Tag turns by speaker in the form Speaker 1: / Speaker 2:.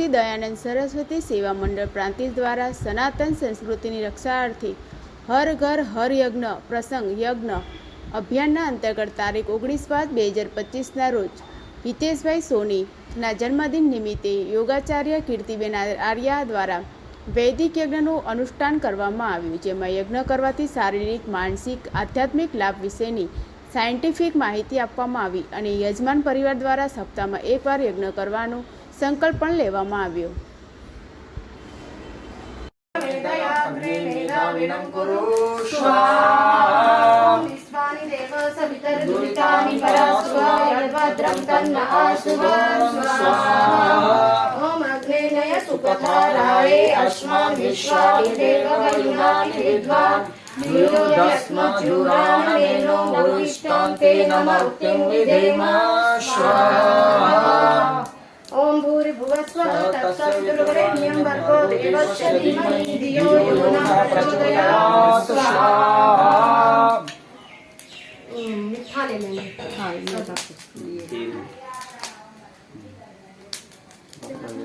Speaker 1: શ્રી દયાનંદ સરસ્વતી સેવા મંડળ પ્રાંતિજ દ્વારા સનાતન સંસ્કૃતિની રક્ષાર્થે હર ઘર હર યજ્ઞ પ્રસંગ યજ્ઞ અભિયાનના અંતર્ગત તારીખ 19/5/2025ના રોજ હિતેશભાઈ સોનીના જન્મદિન નિમિત્તે યોગાચાર્ય કીર્તિબેન આર્યા દ્વારા વૈદિક યજ્ઞનું અનુષ્ઠાન કરવામાં આવ્યું, જેમાં યજ્ઞ કરવાથી શારીરિક, માનસિક, આધ્યાત્મિક લાભ વિશેની સાયન્ટિફિક માહિતી આપવામાં આવી અને યજમાન પરિવાર દ્વારા સપ્તાહમાં એકવાર યજ્ઞ કરવાનો સંકલ્પ પણ લેવામાં આવ્યો.
Speaker 2: ओम भूर्भुवस्वः तत्सवितुर्वरेण्यं भर्गो देवस्य धीमहि धियो यो नः प्रचोदयात् स्वाहा. मीठा ले लेंगे. हाँ,